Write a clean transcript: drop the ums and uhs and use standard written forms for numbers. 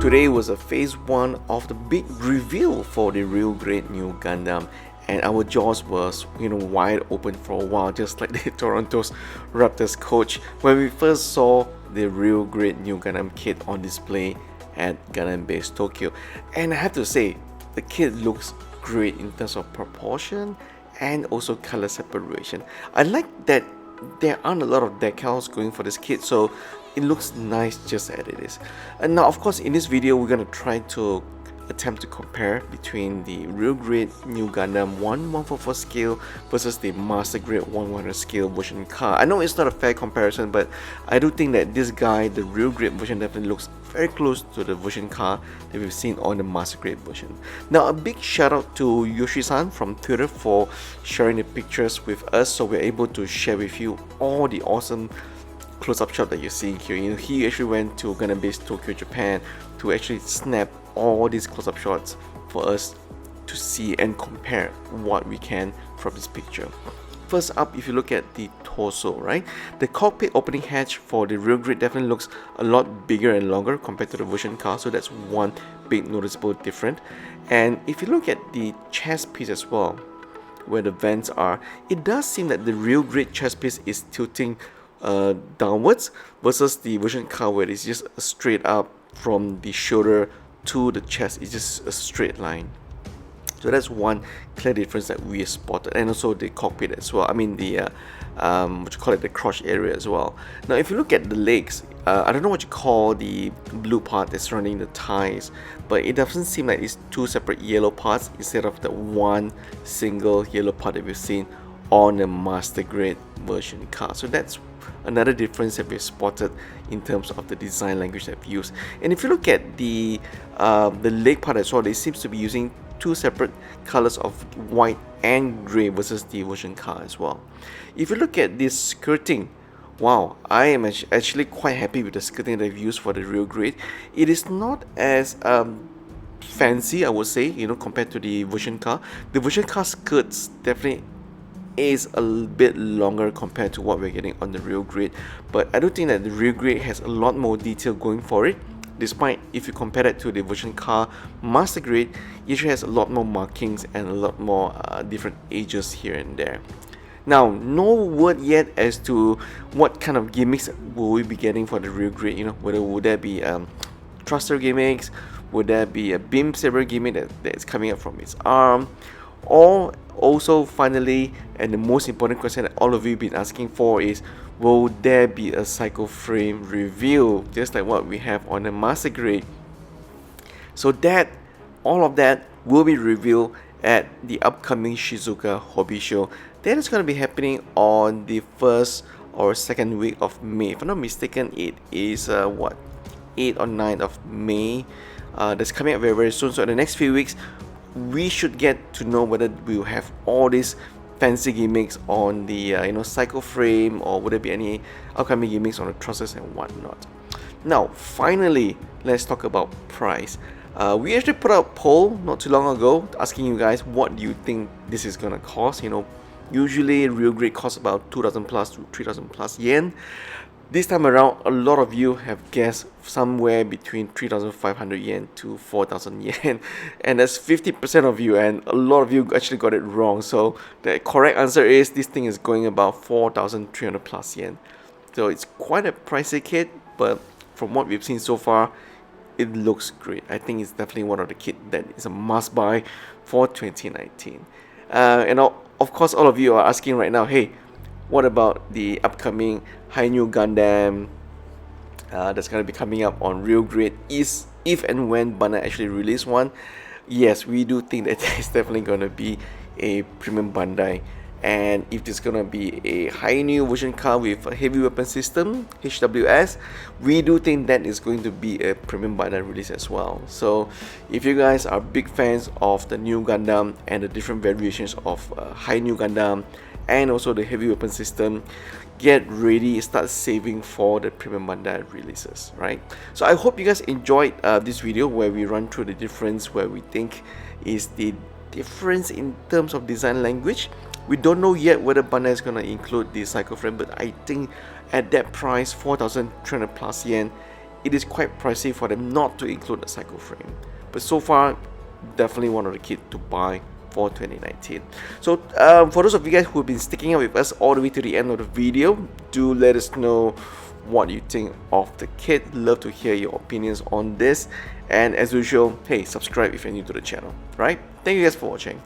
Today was a phase 1 of the big reveal for the real great Nu Gundam, and our jaws was wide open for a while, just like the Toronto's Raptors coach when we first saw the real great Nu Gundam kit on display at Gundam Base Tokyo. And I have to say, the kit looks great in terms of proportion and also color separation. I like that there aren't a lot of decals going for this kit, so it looks nice just as it is. And now, of course, in this video we're gonna try to attempt to compare between the real grade Nu Gundam 1/144 scale versus the master grade 1/100 scale version car. I know it's not a fair comparison, but I do think that this guy, the real grade version, definitely looks very close to the version car that we've seen on the master grade version. Now, a big shout out to Yoshi-san from Twitter for sharing the pictures with us, so we're able to share with you all the awesome close-up shot that you're seeing here. He actually went to Gundam Base Tokyo, Japan to actually snap all these close-up shots for us to see and compare what we can from this picture. First up, if you look at the torso, right, the cockpit opening hatch for the real grid definitely looks a lot bigger and longer compared to the version car, so that's one big noticeable difference. And if you look at the chest piece as well, where the vents are, it does seem that the real grid chest piece is tilting downwards versus the version car where it's just straight up from the shoulder to the chest. It's just a straight line. So that's one clear difference that we spotted, and also the cockpit as well. I mean the the crotch area as well. Now, if you look at the legs, I don't know what you call the blue part that's surrounding the thighs, but it doesn't seem like it's two separate yellow parts instead of the one single yellow part that we've seen on the master grade version car. So that's another difference that we've spotted in terms of the design language that we've used. And if you look at the leg part as well, they seems to be using two separate colors of white and gray versus the version car as well. If you look at this skirting, wow, I am actually quite happy with the skirting that I've used for the real grade. It is not as fancy, I would say, compared to the version car. The version car skirts definitely is a bit longer compared to what we're getting on the real grade, but I do think that the real grade has a lot more detail going for it. Despite, if you compare it to the version car master grade, it actually has a lot more markings and a lot more different edges here and there. Now, no word yet as to what kind of gimmicks will we be getting for the real grade. Whether would there be thruster gimmicks, would there be a beam saber gimmick that's coming up from its arm, or also finally, and the most important question that all of you have been asking for is, will there be a cycle frame reveal just like what we have on the master grade? So that all of that will be revealed at the upcoming Shizuoka Hobby Show. That is going to be happening on the 1st or 2nd week of May. If I'm not mistaken, it is 8 or 9th of May. That's coming up very, very soon. So in the next few weeks, we should get to know whether we will have all these fancy gimmicks on the cycle frame, or would there be any upcoming gimmicks on the thrusters and whatnot. Now, finally, let's talk about price. We actually put out a poll not too long ago asking you guys, what do you think this is gonna cost? Usually real grade costs about 2,000 plus to 3,000 plus yen. This time around, a lot of you have guessed somewhere between 3,500 yen to 4,000 yen, and that's 50% of you, and a lot of you actually got it wrong. So the correct answer is this thing is going about 4,300 plus yen. So it's quite a pricey kit, but from what we've seen so far, it looks great. I think it's definitely one of the kit that is a must buy for 2019. And of course, all of you are asking right now, hey, what about the upcoming Nu Gundam that's going to be coming up on real grade? If and when Bandai actually release one, yes, we do think that there's definitely going to be a premium Bandai. And if there's going to be a Nu version car with a heavy weapon system, HWS, we do think that is going to be a premium Bandai release as well. So if you guys are big fans of the Nu Gundam and the different variations of Nu Gundam, and also the heavy weapon system, get ready, start saving for the premium Bandai releases, right? So I hope you guys enjoyed this video where we run through the difference, where we think is the difference in terms of design language. We don't know yet whether Bandai is going to include the cycle frame, but I think at that price, 4,300 plus yen, it is quite pricey for them not to include a cycle frame. But so far, definitely one of the kit to buy for 2019. So for those of you guys who have been sticking out with us all the way to the end of the video, do let us know what you think of the kit. Love to hear your opinions on this, and as usual, hey, subscribe if you're new to the channel. Right, thank you guys for watching.